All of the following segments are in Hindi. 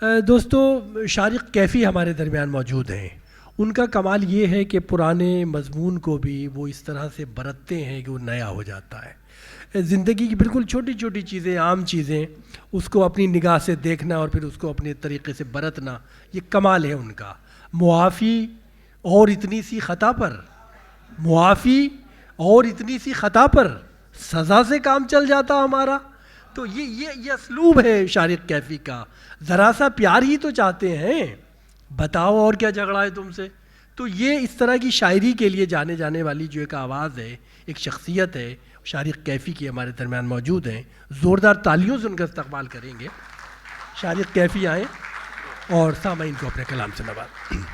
दोस्तों, शारिक कैफ़ी हमारे दरमियान मौजूद हैं। उनका कमाल ये है कि पुराने मज़मून को भी वो इस तरह से बरतते हैं कि वो नया हो जाता है। ज़िंदगी की बिल्कुल छोटी छोटी चीज़ें, आम चीज़ें, उसको अपनी निगाह से देखना और फिर उसको अपने तरीक़े से बरतना, ये कमाल है उनका। मुआफ़ी और इतनी सी ख़ता पर, मुआफ़ी और इतनी सी ख़ता पर सज़ा से काम चल जाता हमारा। तो ये असलूब है शारिक कैफ़ी का। ज़रा सा प्यार ही तो चाहते हैं, बताओ और क्या झगड़ा है तुमसे। तो ये इस तरह की शायरी के लिए जाने जाने वाली जो एक आवाज़ है, एक शख्सियत है, शारिक कैफ़ी की हमारे दरमियान मौजूद हैं। ज़ोरदार तालियों से उनका इस्तक़बाल करेंगे। शारिक कैफ़ी आएँ और सामाईन को अपने कलाम से नवाज़ें।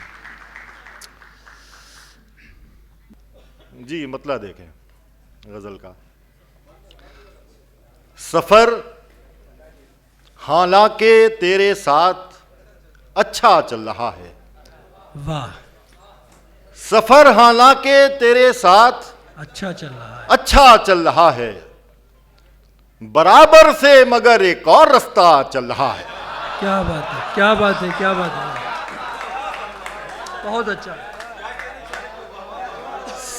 जी, मतला देखें गज़ल का। सफ़र हालांकि तेरे साथ अच्छा चल रहा है। वाह। सफ़र हालांकि तेरे साथ अच्छा चल रहा है। अच्छा चल रहा है, बराबर से मगर एक और रास्ता चल रहा है। क्या बात है, क्या बात है, क्या बात है, बहुत अच्छा।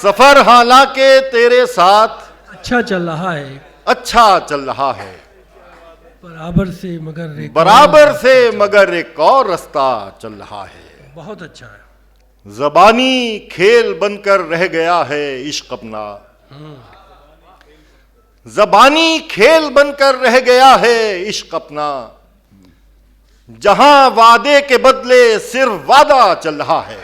सफ़र हालांकि तेरे साथ अच्छा चल रहा है, अच्छा चल रहा है, बराबर से मगर एक और रास्ता चल रहा है। बहुत अच्छा है। ज़बानी खेल बनकर रह गया है इश्क अपना, ज़बानी खेल बनकर रह गया है इश्क अपना, जहां वादे के बदले सिर्फ वादा चल रहा है।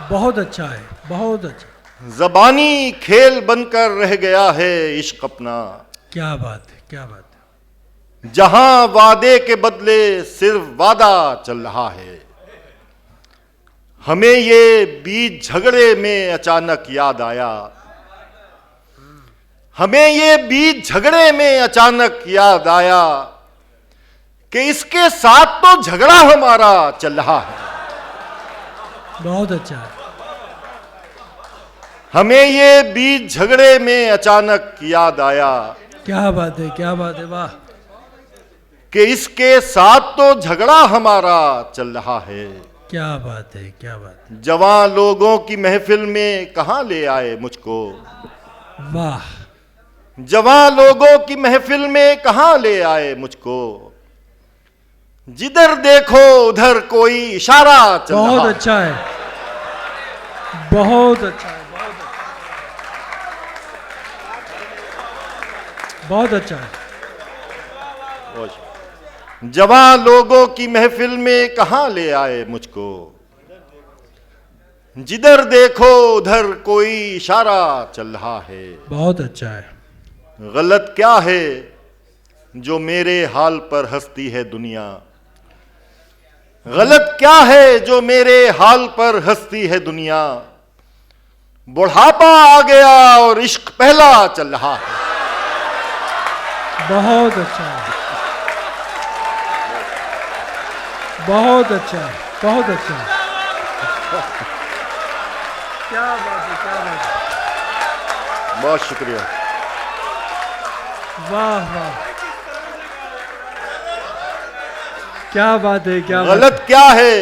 बहुत अच्छा है, बहुत अच्छा। ज़बानी खेल बनकर रह गया है इश्क अपना, क्या बात है, क्या बात है। जहां वादे के बदले सिर्फ वादा चल रहा है। हमें ये बीच झगड़े में अचानक याद आया, हमें ये बीच झगड़े में अचानक याद आया कि इसके साथ तो झगड़ा हमारा चल रहा है। बहुत अच्छा है। हमें ये बीच झगड़े में अचानक याद आया, क्या बात है, क्या बात है, वाह। कि इसके साथ तो झगड़ा हमारा चल रहा है। क्या बात है, क्या बात है। जवान लोगों की महफिल में कहां ले आए मुझको, वाह। जवान लोगों की महफिल में कहां ले आए मुझको, जिधर देखो उधर कोई इशारा चल रहा है। बहुत अच्छा है, बहुत अच्छा है, बहुत अच्छा है। जवान लोगों की महफिल में कहां ले आए मुझको, जिधर देखो उधर कोई इशारा चल रहा है। बहुत अच्छा है। गलत क्या है जो मेरे हाल पर हंसती है दुनिया, गलत क्या है जो मेरे हाल पर हंसती है दुनिया, बुढ़ापा आ गया और इश्क पहला चल रहा है। बहुत अच्छा है, बहुत अच्छा है, बहुत अच्छा है। क्या बात है, क्या बात है। बहुत शुक्रिया। वाह वाह, क्या बात है, क्या गलत बात है। क्या है,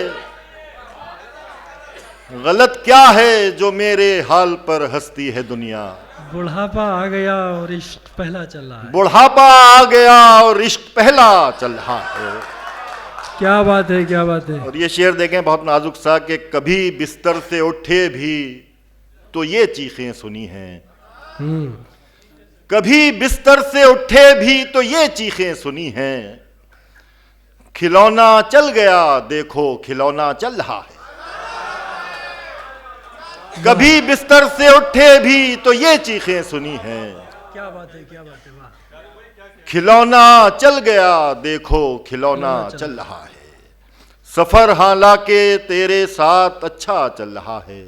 गलत क्या है जो मेरे हाल पर हंसती है दुनिया, बुढ़ापा आ गया और इश्क पहला चल रहा है। बुढ़ापा आ गया और इश्क पहला चल रहा है। क्या बात है, क्या बात है। और ये शेर देखें, बहुत नाजुक सा, कि कभी बिस्तर से उठे भी तो ये चीखें सुनी हैं, कभी बिस्तर से उठे भी तो ये चीखें सुनी हैं, खिलौना चल गया देखो खिलौना चल रहा है। कभी बिस्तर से उठे भी तो ये चीखें सुनी हैं, क्या बात है, क्या बात है, वाह। खिलौना चल गया देखो खिलौना चल रहा है। सफर हालांकि तेरे साथ अच्छा चल रहा है,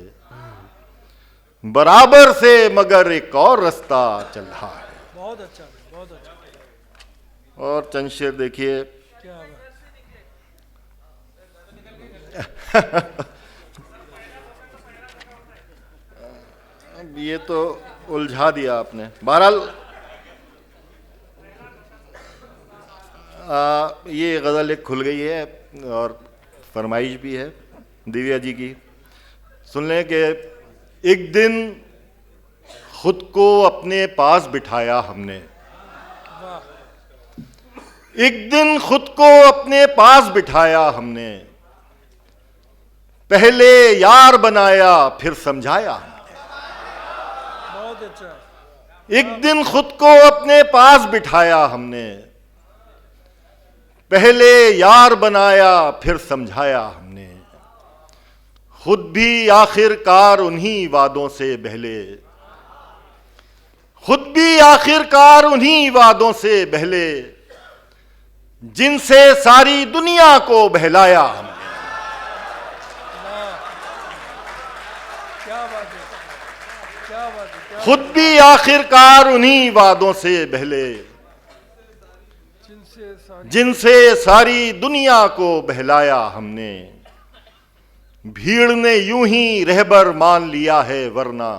बराबर से मगर एक और रास्ता चल रहा है। बहुत अच्छा, बहुत अच्छा। और चंद शेर देखिए। क्या बात। ये तो उलझा दिया आपने। बहरहाल ये गज़ल एक खुल गई है और फरमाइश भी है दिव्या जी की। सुन लें कि एक दिन खुद को अपने पास बिठाया हमने, एक दिन खुद को अपने पास बिठाया हमने, पहले यार बनाया फिर समझाया हमने। बहुत अच्छा। एक दिन खुद को अपने पास बिठाया हमने, पहले यार बनाया फिर समझाया हमने। खुद भी आखिरकार उन्हीं वादों से बहले, खुद भी आखिरकार उन्हीं वादों से बहले, जिनसे सारी दुनिया को बहलाया हमने। क्या बात है, क्या बात है, खुद भी आखिरकार उन्हीं वादों से बहले, जिनसे सारी दुनिया को बहलाया हमने। भीड़ ने यूं ही रहबर मान लिया है वरना,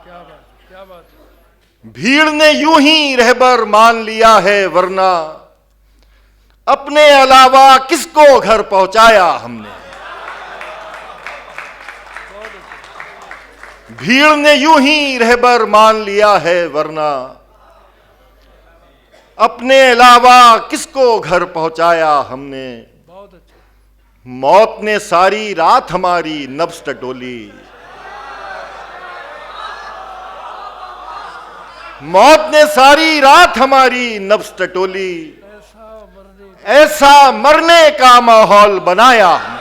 क्या बात, क्या बात। भीड़ ने यूं ही रहबर मान लिया है वरना, अपने अलावा किसको घर पहुंचाया हमने। भीड़ ने यूं ही रहबर मान लिया है वरना, अपने अलावा किसको घर पहुंचाया हमने। बहुत अच्छा। मौत ने सारी रात हमारी नब्ज टटोली, मौत ने सारी रात हमारी नब्ज टटोली, ऐसा मरने का माहौल बनाया हमने।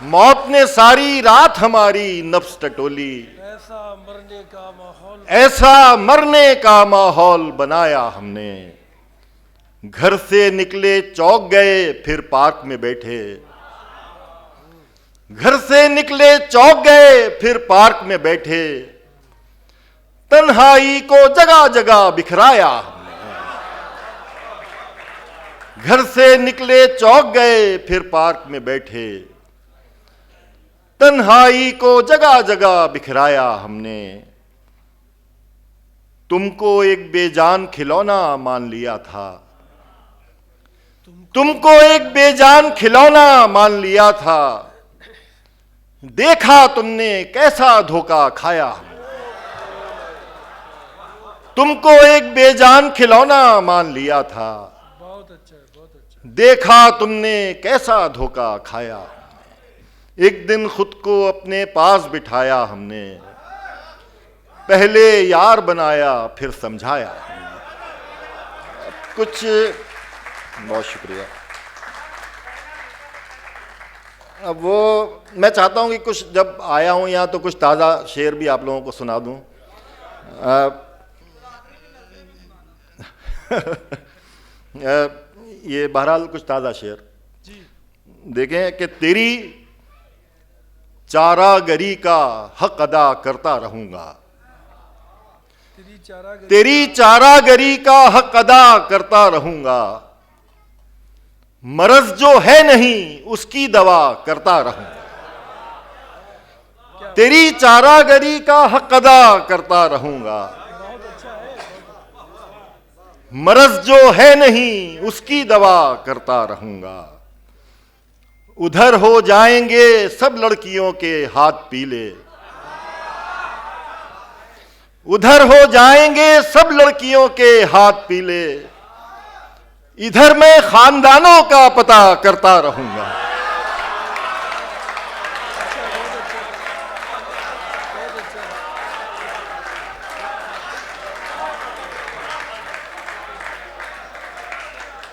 मौत ने सारी रात हमारी नब्ज टटोली, ऐसा मरने का माहौल, ऐसा मरने का माहौल बनाया हमने। घर से निकले चौक गए फिर पार्क में बैठे, घर से निकले चौक गए फिर पार्क में बैठे, तन्हाई को जगह जगह बिखराया हमने। घर से निकले चौक गए फिर पार्क में बैठे, तन्हाई को जगह जगह बिखराया हमने। तुमको एक बेजान खिलौना मान लिया था, तुमको एक बेजान खिलौना मान लिया था, देखा तुमने कैसा धोखा खाया हमने। तुमको एक बेजान खिलौना मान लिया था, बहुत अच्छा, बहुत अच्छा। देखा तुमने कैसा धोखा खाया। एक दिन खुद को अपने पास बिठाया हमने, पहले यार बनाया फिर समझाया हमने। कुछ बहुत शुक्रिया। अब वो मैं चाहता हूँ कि कुछ जब आया हूँ यहाँ तो कुछ ताज़ा शेर भी आप लोगों को सुना दूँ। ये बहरहाल कुछ ताज़ा शेर देखें कि तेरी चारागरी का हक अदा करता रहूंगा, तेरी चारागरी का हक अदा करता रहूंगा, मरज जो है नहीं उसकी दवा करता रहूंगा। तेरी चारागरी का हक अदा करता रहूंगा, मरज जो है नहीं उसकी दवा करता रहूंगा। उधर हो जाएंगे सब लड़कियों के हाथ पीले, उधर हो जाएंगे सब लड़कियों के हाथ पीले, इधर मैं खानदानों का पता करता रहूंगा।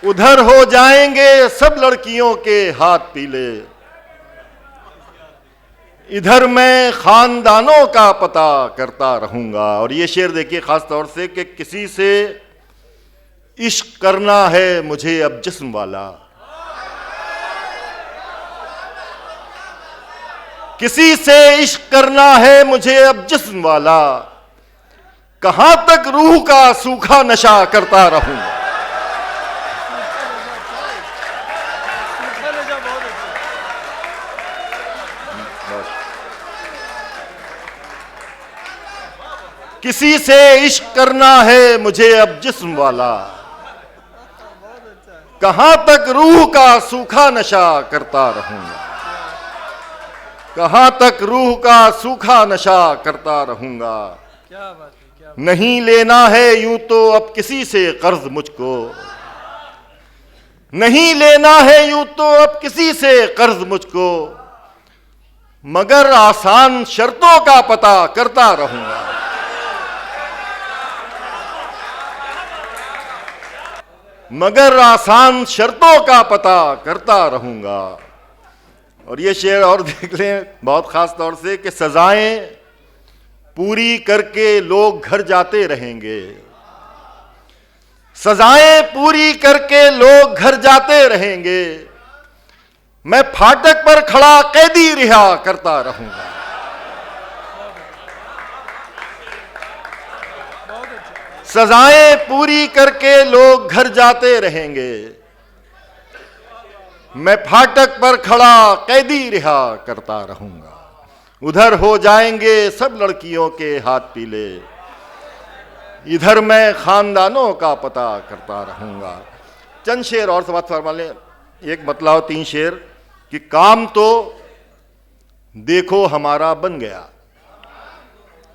उधर हो जाएंगे सब लड़कियों के हाथ पीले, इधर मैं खानदानों का पता करता रहूंगा। और ये शेर देखिए खास तौर से कि किसी से इश्क करना है मुझे अब जिस्म वाला, किसी से इश्क करना है मुझे अब जिस्म वाला, कहां तक रूह का सूखा नशा करता रहूंगा। किसी से इश्क करना है मुझे अब जिस्म वाला, कहां तक रूह का सूखा नशा करता रहूंगा, कहां तक रूह का सूखा नशा करता रहूंगा। क्या बात है, क्या नहीं लेना है यूं तो अब किसी से कर्ज मुझको, नहीं लेना है यूं तो अब किसी से कर्ज मुझको, मगर आसान शर्तों का पता करता रहूंगा, मगर आसान शर्तों का पता करता रहूंगा। और ये शेर और देख लें बहुत खास तौर से कि सजाएं पूरी करके लोग घर जाते रहेंगे, सजाएं पूरी करके लोग घर जाते रहेंगे, मैं फाटक पर खड़ा कैदी रिहा करता रहूंगा। सजाएं पूरी करके लोग घर जाते रहेंगे, मैं फाटक पर खड़ा कैदी रिहा करता रहूंगा। उधर हो जाएंगे सब लड़कियों के हाथ पीले, इधर मैं खानदानों का पता करता रहूंगा। चंद शेर और बात फरमा लें, एक बतलाओ 3 शेर कि काम तो देखो हमारा बन गया,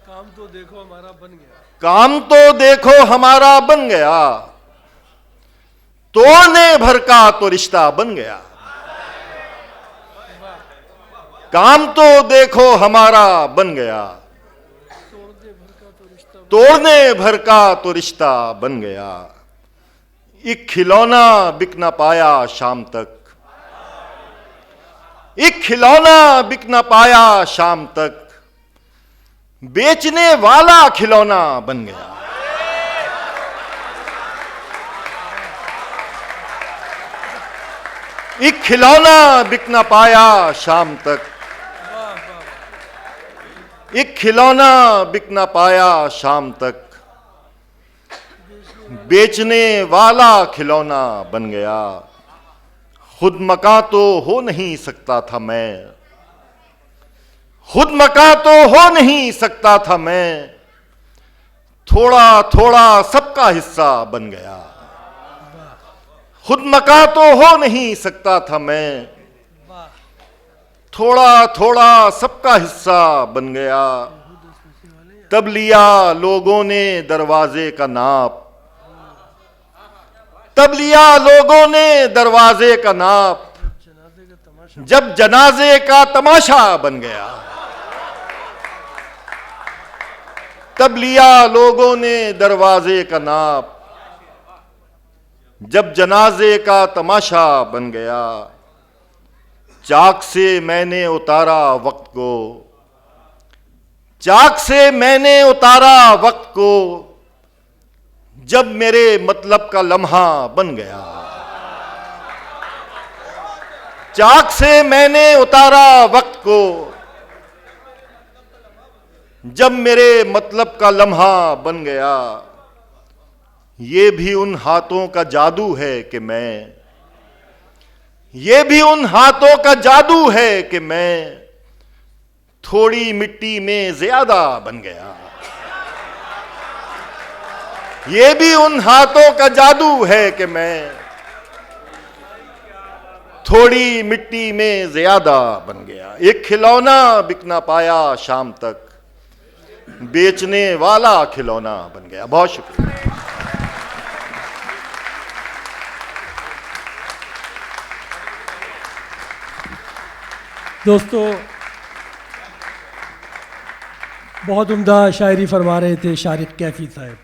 काम तो देखो हमारा बन गया, काम तो देखो हमारा बन गया, तोड़ने भर का तो रिश्ता बन गया, काम तो देखो हमारा बन गया, तोड़ने भर का तो रिश्ता बन गया। एक खिलौना बिक ना पाया शाम तक, एक खिलौना बिक ना पाया शाम तक, बेचने वाला खिलौना बन गया। एक खिलौना बिक ना पाया शाम तक, एक खिलौना बिक ना पाया शाम तक, बेचने वाला खिलौना बन गया। खुद मका तो हो नहीं सकता था मैं, खुद मका तो हो नहीं सकता था मैं, थोड़ा थोड़ा सबका हिस्सा बन गया। खुद मका तो हो नहीं सकता था मैं, थोड़ा थोड़ा सबका हिस्सा बन गया। तब लिया लोगों ने दरवाजे का नाप, तब लिया लोगों ने दरवाजे का नाप, जब जनाजे का तमाशा बन गया। तब लिया लोगों ने दरवाजे का नाप, जब जनाजे का तमाशा बन गया। चाक से मैंने उतारा वक्त को, चाक से मैंने उतारा वक्त को, जब मेरे मतलब का लम्हा बन गया। चाक से मैंने उतारा वक्त को, जब मेरे मतलब का लम्हा बन गया। ये भी उन हाथों का जादू है कि मैं, ये भी उन हाथों का जादू है कि मैं थोड़ी मिट्टी में ज्यादा बन गया। ये भी उन हाथों का जादू है कि मैं थोड़ी मिट्टी में ज्यादा बन गया। एक खिलौना बिक ना पाया शाम तक, बेचने वाला खिलौना बन गया। बहुत शुक्रिया। दोस्तों, बहुत उम्दा शायरी फरमा रहे थे शारिक कैफी साहब।